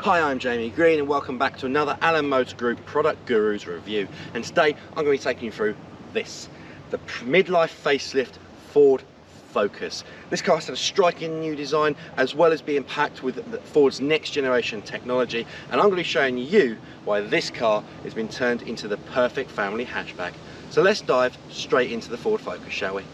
Hi, I'm Jamie Green and welcome back to another Allen Motor Group Product Gurus review. And today I'm going to be taking you through this, the midlife facelift Ford Focus. This car has had a striking new design as well as being packed with Ford's next generation technology, and I'm going to be showing you why this car has been turned into the perfect family hatchback. So let's dive straight into the Ford Focus, shall we?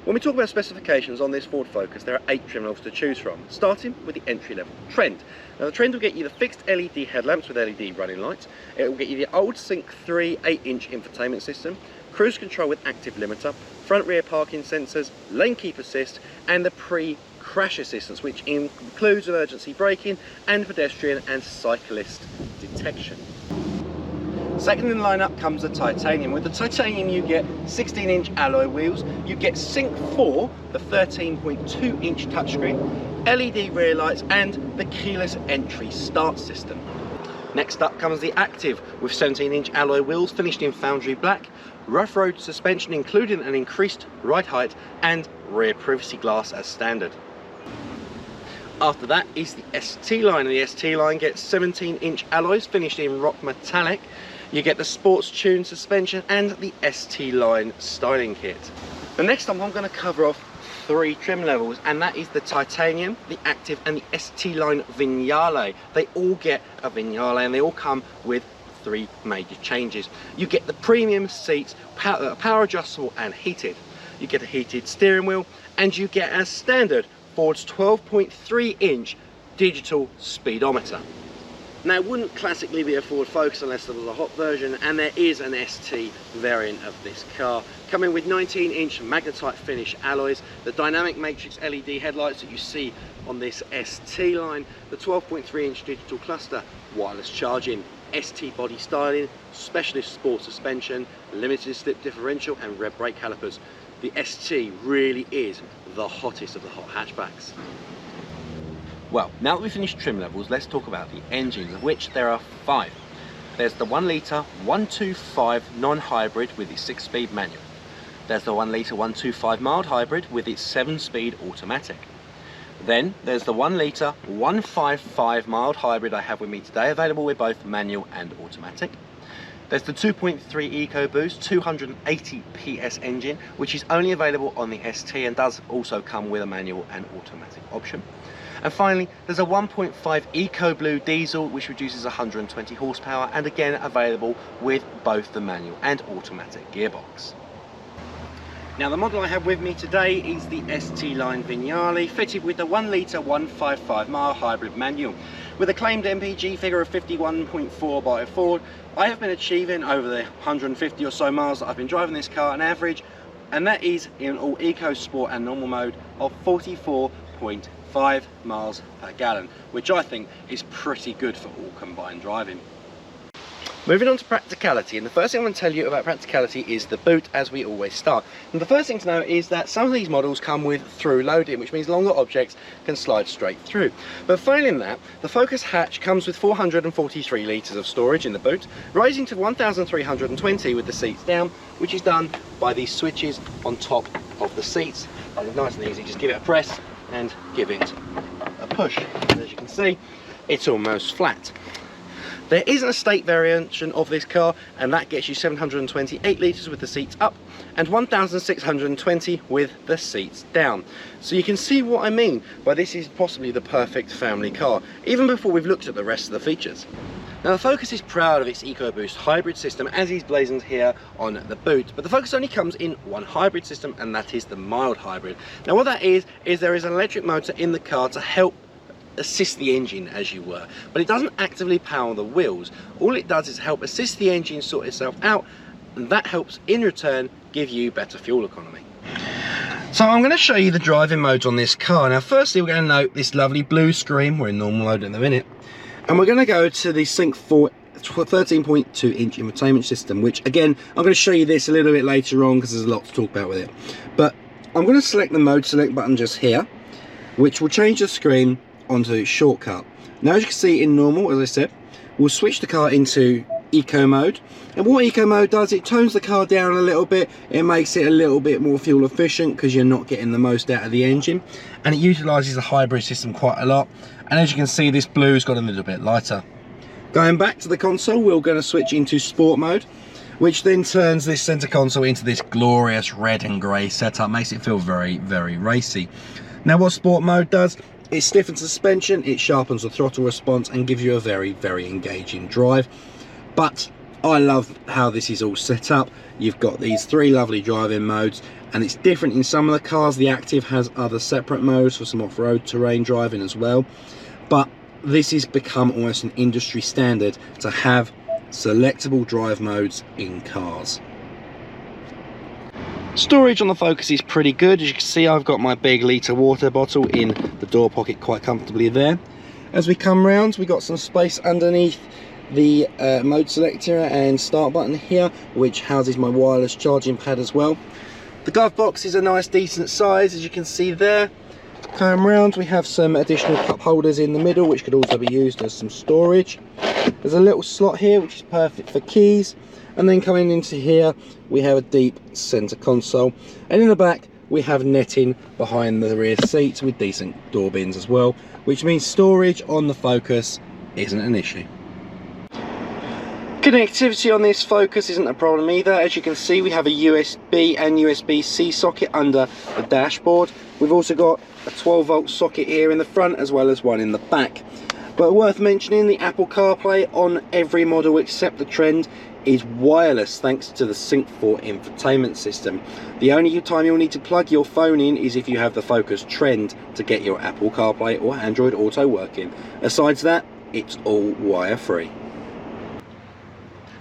When we talk about specifications on this Ford Focus, there are 8 trim levels to choose from, starting with the entry-level Trend. Now the Trend will get you the fixed LED headlamps with LED running lights, it will get you the old Sync 3 8-inch infotainment system, cruise control with active limiter, front rear parking sensors, lane keep assist, and the pre-crash assistance, which includes emergency braking and pedestrian and cyclist detection. Second in the lineup comes the titanium. With the titanium you get 16-inch alloy wheels, you get Sync 4, the 13.2-inch touchscreen, LED rear lights and the keyless entry start system. Next up comes the Active with 17-inch alloy wheels finished in foundry black, rough road suspension including an increased ride height and rear privacy glass as standard. After that is the ST line, and the ST line gets 17-inch alloys finished in rock metallic. You get the sports tune suspension and the ST line styling kit. The next time I'm going to cover off 3 trim levels, and that is the titanium, the Active and the ST line Vignale. They all get a Vignale and they all come with 3 major changes. You get the premium seats, power adjustable and heated. You get a heated steering wheel and you get as standard Ford's 12.3-inch digital speedometer. Now it wouldn't classically be a Ford Focus unless there was a hot version, and there is an ST variant of this car, coming with 19-inch magnetite finish alloys, the dynamic matrix LED headlights that you see on this ST line, the 12.3-inch digital cluster, wireless charging, ST body styling, specialist sport suspension, limited slip differential and rev brake calipers. The ST really is the hottest of the hot hatchbacks. Well, now that we've finished trim levels, let's talk about the engines, of which there are 5. There's the 1 litre 125 non-hybrid with its 6-speed manual. There's the 1 litre 125 mild hybrid with its 7-speed automatic. Then there's the 1 litre 155 mild hybrid I have with me today, available with both manual and automatic. There's the 2.3 EcoBoost 280 PS engine, which is only available on the ST and does also come with a manual and automatic option. And finally, there's a 1.5 EcoBlue diesel, which reduces 120 horsepower and again available with both the manual and automatic gearbox. Now the model I have with me today is the ST line Vignale, fitted with the 1 litre 155 mile hybrid manual. With a claimed MPG figure of 51.4 by Ford, I have been achieving over the 150 or so miles that I've been driving this car an average, and that is in all Eco, Sport and Normal mode, of 44.5 miles per gallon, which I think is pretty good for all combined driving. Moving on to practicality, and the first thing I want to tell you about practicality is the boot, as we always start. And the first thing to know is that some of these models come with through loading, which means longer objects can slide straight through. But failing that, the Focus hatch comes with 443 litres of storage in the boot, rising to 1,320 with the seats down, which is done by these switches on top of the seats. And it's nice and easy, just give it a press and give it a push. And as you can see, it's almost flat. There is an estate variation of this car, and that gets you 728 litres with the seats up and 1,620 with the seats down. So you can see what I mean by this is possibly the perfect family car, even before we've looked at the rest of the features. Now the Focus is proud of its EcoBoost Hybrid system, as is blazoned here on the boot, but the Focus only comes in one hybrid system, and that is the mild hybrid. Now what that is there is an electric motor in the car to help assist the engine, as you were, but it doesn't actively power the wheels. All it does is help assist the engine sort itself out, and that helps in return give you better fuel economy. So I'm going to show you the driving modes on this car. Now firstly we're going to note this lovely blue screen. We're in normal mode in the minute, and we're going to go to the Sync 4 13.2-inch infotainment system, which again I'm going to show you this a little bit later on because there's a lot to talk about with it. But I'm going to select the mode select button just here, which will change the screen onto shortcut. Now as you can see in normal, as I said, we'll switch the car into Eco mode. And what Eco mode does, it tones the car down a little bit. It makes it a little bit more fuel efficient because you're not getting the most out of the engine, and it utilises the hybrid system quite a lot. And as you can see, this blue's got a little bit lighter. Going back to the console, we're going to switch into sport mode, which then turns this center console into this glorious red and grey setup. Makes it feel very, very racy. Now what sport mode does, it stiffens suspension, it sharpens the throttle response and gives you a very, very engaging drive. But I love how this is all set up. You've got these 3 lovely driving modes, and it's different in some of the cars. The Active has other separate modes for some off-road terrain driving as well. But this has become almost an industry standard to have selectable drive modes in cars. Storage on the Focus is pretty good. As you can see, I've got my big litre water bottle in the door pocket quite comfortably there. As we come round, we've got some space underneath the mode selector and start button here, which houses my wireless charging pad as well. The glove box is a nice decent size, as you can see there. Come round, we have some additional cup holders in the middle, which could also be used as some storage. There's a little slot here which is perfect for keys, and then coming into here we have a deep center console, and in the back we have netting behind the rear seats with decent door bins as well, which means storage on the Focus isn't an issue. Connectivity on this Focus isn't a problem either. As you can see, we have a USB and USB-C socket under the dashboard. We've also got a 12-volt socket here in the front as well as one in the back. But worth mentioning, the Apple CarPlay on every model except the Trend is wireless thanks to the Sync 4 infotainment system. The only time you'll need to plug your phone in is if you have the Focus Trend to get your Apple CarPlay or Android Auto working. Aside that, it's all wire-free.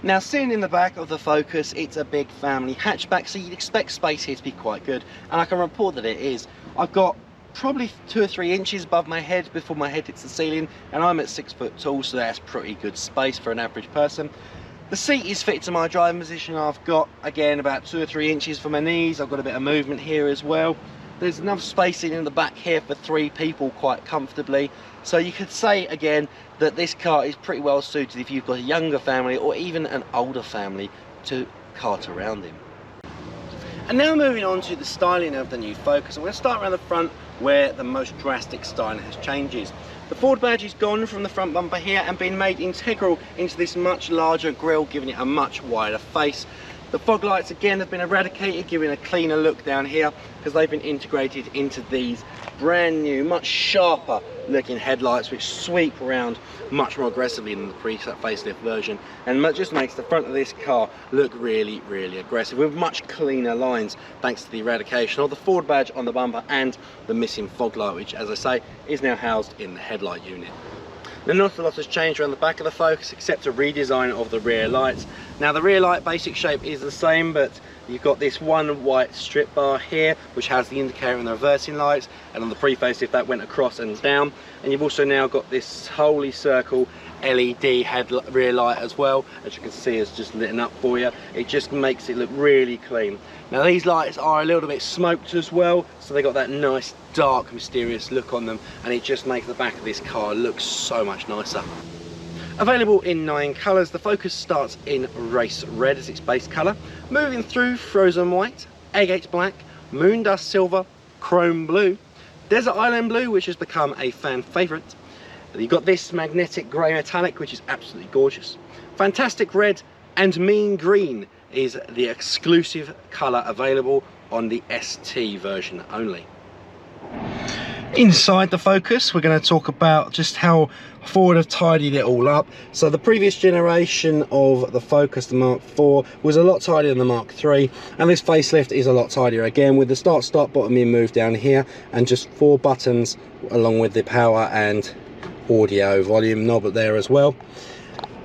Now, sitting in the back of the Focus, it's a big family hatchback, so you'd expect space here to be quite good, and I can report that it is. I've got probably 2 or 3 inches above my head before my head hits the ceiling, and I'm at 6 foot tall, so that's pretty good space for an average person. The seat is fitted to my driving position. I've got, again, about 2 or 3 inches for my knees. I've got a bit of movement here as well. There's enough spacing in the back here for 3 people quite comfortably. So you could say, again, that this car is pretty well suited if you've got a younger family or even an older family to cart around in. And now moving on to the styling of the new Focus. I'm going to start around the front where the most drastic styling has changes. The Ford badge is gone from the front bumper here and been made integral into this much larger grille, giving it a much wider face. The fog lights again have been eradicated, giving a cleaner look down here because they've been integrated into these brand new, much sharper looking headlights which sweep around much more aggressively than the pre-facelift version, and just makes the front of this car look really, really aggressive with much cleaner lines thanks to the eradication of the Ford badge on the bumper and the missing fog light, which, as I say, is now housed in the headlight unit. Now, not a lot has changed around the back of the Focus except a redesign of the rear lights. Now, the rear light basic shape is the same, but you've got this one white strip bar here which has the indicator and the reversing lights, and on the pre-facelift that went across and down. And you've also now got this holy circle LED rear light as well, as you can see it's just lit up for you. It just makes it look really clean. Now, these lights are a little bit smoked as well, so they got that nice dark mysterious look on them, and it just makes the back of this car look so much nicer. Available in 9 colours, the Focus starts in race red as its base colour, moving through frozen white, agate black, moon dust silver, chrome blue, desert island blue, which has become a fan favourite. You've got this magnetic grey metallic, which is absolutely gorgeous. Fantastic red and mean green is the exclusive colour available on the ST version only. Inside the Focus, we're going to talk about just how Ford have tidied it all up. So the previous generation of the Focus, the Mark IV, was a lot tidier than the Mark III, and this facelift is a lot tidier again, with the start bottom being moved down here and just 4 buttons along with the power and audio volume knob there as well.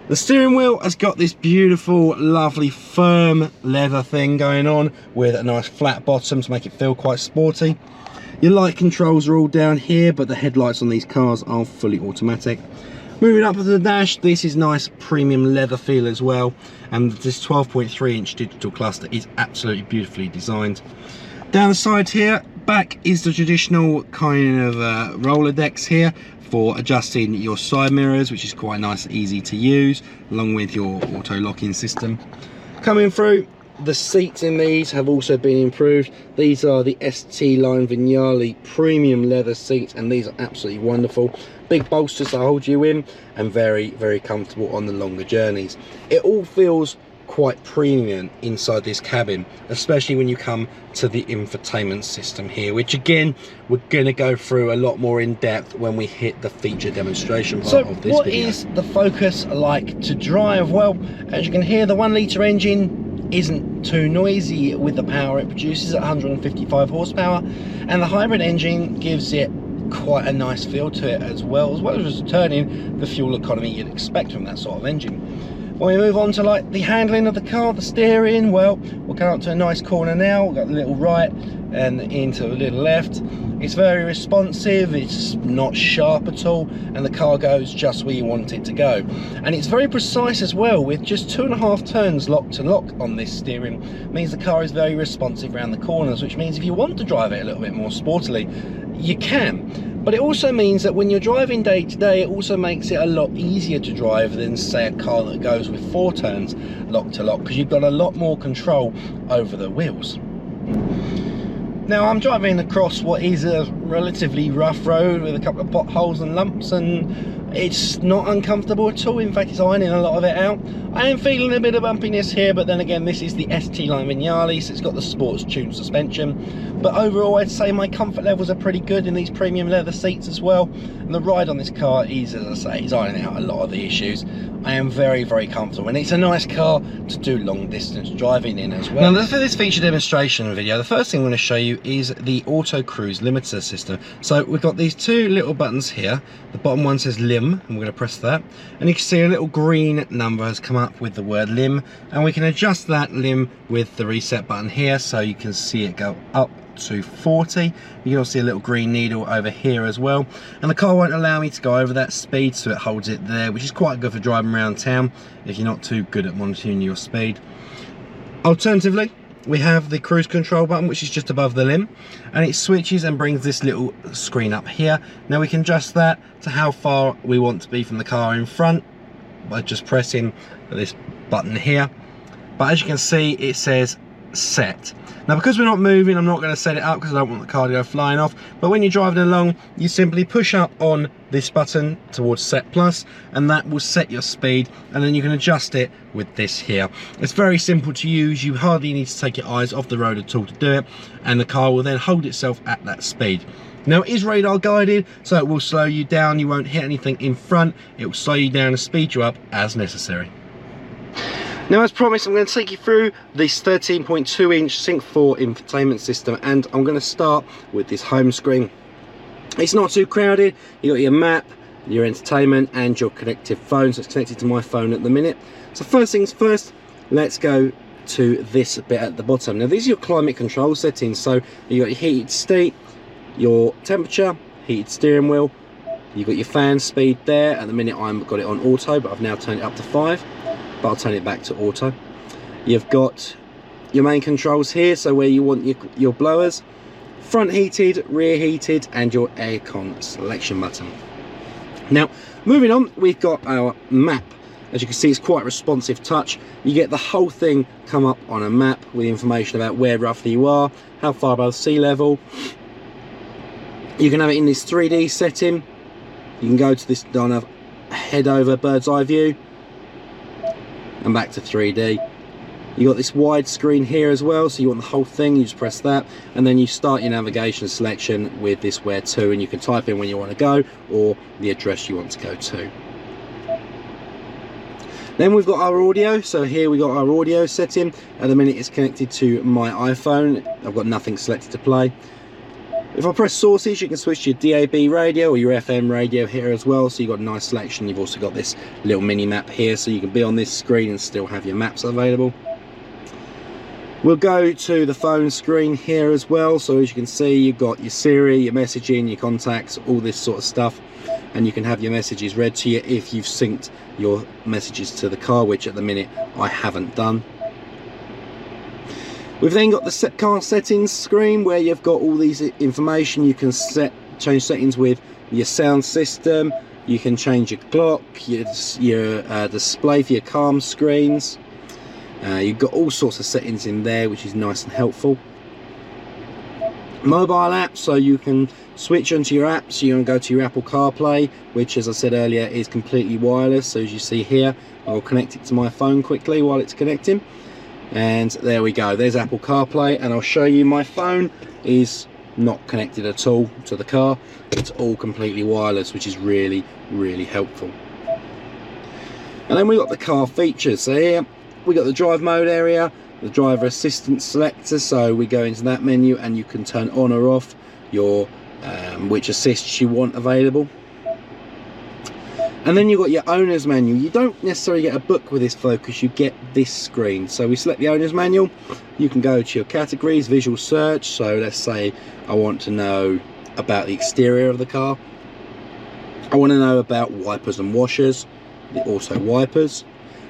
The steering wheel has got this beautiful, lovely, firm leather thing going on with a nice flat bottom to make it feel quite sporty. Your light controls are all down here, but the headlights on these cars are fully automatic. Moving up to the dash, this is nice premium leather feel as well, and this 12.3 inch digital cluster is absolutely beautifully designed. Down the side here, back is the traditional kind of roller decks here for adjusting your side mirrors, which is quite nice and easy to use, along with your auto locking system. Coming through, the seats in these have also been improved. These are the ST line Vignale premium leather seats, and these are absolutely wonderful. Big bolsters to hold you in, and very, very comfortable on the longer journeys. It all feels quite premium inside this cabin, especially when you come to the infotainment system here, which again we're going to go through a lot more in depth when we hit the feature demonstration part of this video. What is the Focus like to drive? Well, as you can hear, the 1 litre engine isn't too noisy with the power it produces at 155 horsepower, and the hybrid engine gives it quite a nice feel to it as well as returning the fuel economy you'd expect from that sort of engine. When we move on to like the handling of the car, the steering, well, we're coming up to a nice corner now. We've got a little right and into a little left. It's very responsive, it's not sharp at all, and the car goes just where you want it to go. And it's very precise as well, with just 2.5 turns lock to lock on this steering. It means the car is very responsive around the corners, which means if you want to drive it a little bit more sportily, you can. But it also means that when you're driving day to day, it also makes it a lot easier to drive than, say, a car that goes with 4 turns lock to lock, because you've got a lot more control over the wheels. Now I'm driving across what is a relatively rough road with a couple of potholes and lumps, and it's not uncomfortable at all. In fact, it's ironing a lot of it out. I am feeling a bit of bumpiness here, but then again, this is the ST line Vignale, so it's got the sports tuned suspension. But overall, I'd say my comfort levels are pretty good in these premium leather seats as well. And the ride on this car is, as I say, is ironing out a lot of the issues. I am very, very comfortable, and it's a nice car to do long distance driving in as well. Now, for this feature demonstration video, the first thing I'm going to show you is the auto cruise limiter system. So we've got these 2 little buttons here. The bottom one says lim, and we're going to press that, and you can see a little green number has come up with the word lim, and we can adjust that lim with the reset button here, so you can see it go up to 40. You can also see a little green needle over here as well, and the car won't allow me to go over that speed, so it holds it there, which is quite good for driving around town if you're not too good at monitoring your speed. Alternatively, we have the cruise control button, which is just above the lim, and it switches and brings this little screen up here. Now we can adjust that to how far we want to be from the car in front by just pressing this button here. But as you can see, it says set. Now, because we're not moving, I'm not going to set it up because I don't want the car to go flying off. But when you're driving along, you simply push up on this button towards set plus, and that will set your speed, and then you can adjust it with this here. It's very simple to use. You hardly need to take your eyes off the road at all to do it, and the car will then hold itself at that speed. Now, it is radar guided, so it will slow you down. You won't hit anything in front. It will slow you down and speed you up as necessary. Now, as promised, I'm going to take you through this 13.2-inch Sync 4 infotainment system, and I'm going to start with this home screen. It's not too crowded. You've got your map, your entertainment, and your connected phone, so it's connected to my phone at the minute. So first things first, let's go to this bit at the bottom. Now, these are your climate control settings. So you've got your heated seat, your temperature, heated steering wheel, you've got your fan speed there. At the minute, I've got it on auto, but I've now turned it up to 5. But I'll turn it back to auto. You've got your main controls here, so where you want your blowers, front heated, rear heated, and your aircon selection button. Now, moving on, we've got our map. As you can see, it's quite responsive touch. You get the whole thing come up on a map with information about where roughly you are, how far above sea level. You can have it in this 3D setting. You can go to this kind of head over bird's eye view, and back to 3D. You got this wide screen here as well, so you want the whole thing, you just press that, and then you start your navigation selection with this where to, and you can type in when you want to go or the address you want to go to. Then we've got our audio. So here we got our audio setting. At the minute it's connected to my iPhone. I've got nothing selected to play. If I press sources, you can switch to your DAB radio or your FM radio here as well, so you've got a nice selection. You've also got this little mini map here, so you can be on this screen and still have your maps available. We'll go to the phone screen here as well, so as you can see, you've got your Siri, your messaging, your contacts, all this sort of stuff, and you can have your messages read to you if you've synced your messages to the car, which at the minute I haven't done. We've then got the car settings screen where you've got all these information. You can change settings with your sound system, you can change your clock, your display for your calm screens. You've got all sorts of settings in there, which is nice and helpful. Mobile apps, so you can switch onto your apps. You can go to your Apple Carplay, which, as I said earlier, is completely wireless. So as you see here, I'll connect it to my phone quickly while it's connecting, and there we go, there's Apple Carplay. And I'll show you, my phone is not connected at all to the car, it's all completely wireless, which is really helpful. And then we got the car features. So here we got the drive mode area, the driver assistance selector, so we go into that menu and you can turn on or off your which assists you want available. And then you've got your owner's manual. You don't necessarily get a book with this Focus, you get this screen. So we select the owner's manual, you can go to your categories, visual search. So let's say I want to know about the exterior of the car, I want to know about wipers and washers, the auto wipers.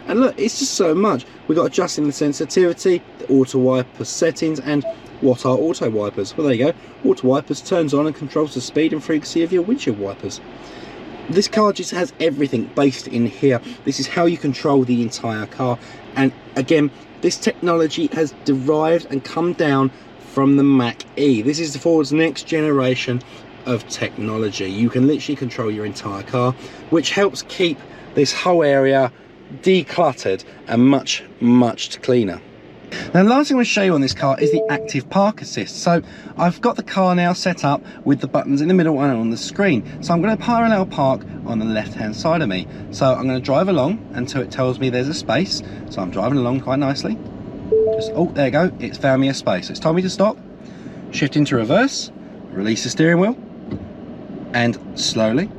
And look, it's just so much. We've got adjusting the sensitivity, the auto wiper settings, and what are auto wipers? Well, there you go. Auto wipers turns on and controls the speed and frequency of your windshield wipers. This car just has everything based in here. This is how you control the entire car. And again, this technology has derived and come down from the Mach-E. This is Ford's next generation of technology. You can literally control your entire car, which helps keep this whole area decluttered and much cleaner. Now, the last thing I'm going to show you on this car is the active park assist. So I've got the car now set up with the buttons in the middle and on the screen. So I'm going to parallel park on the left hand side of me. So I'm going to drive along until it tells me there's a space. So I'm driving along quite nicely. Just, oh, there you go, it's found me a space. So it's told me to stop, shift into reverse, release the steering wheel, and slowly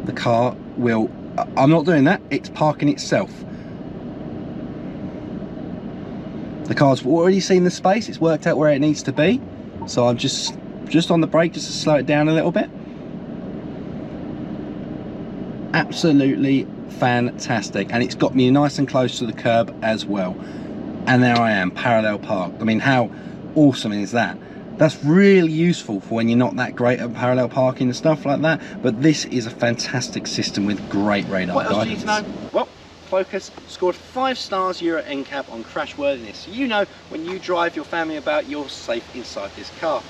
the car will, I'm not doing that, it's parking itself. The car's already seen the space, it's worked out where it needs to be. So I'm just on the brake just to slow it down a little bit. Absolutely fantastic. And it's got me nice and close to the curb as well. And there I am, parallel parked. I mean, how awesome is that? That's really useful for when you're not that great at parallel parking and stuff like that. But this is a fantastic system with great radar guidance. What else do you need to know? Well, Focus scored 5 stars Euro NCAP on crash worthiness. So you know when you drive your family about, you're safe inside this car.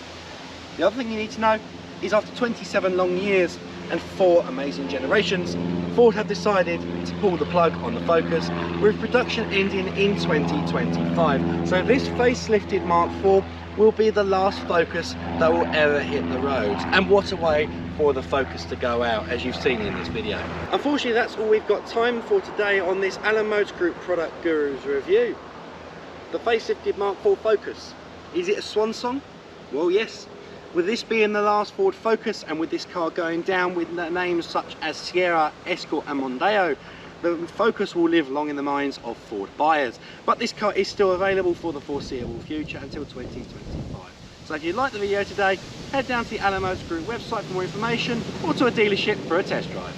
The other thing you need to know is after 27 long years and 4 amazing generations, Ford have decided to pull the plug on the Focus, with production ending in 2025. So this facelifted Mark IV will be the last Focus that will ever hit the roads. And what a way for the Focus to go out, as you've seen in this video. Unfortunately, that's all we've got time for today on this Allen Motors Group Product Gurus review. The facelifted Mark IV Focus. Is it a swan song? Well, yes. With this being the last Ford Focus, and with this car going down with names such as Sierra, Escort and Mondeo, the Focus will live long in the minds of Ford buyers. But this car is still available for the foreseeable future until 2025. So if you liked the video today, head down to the Allen Motors Group website for more information, or to a dealership for a test drive.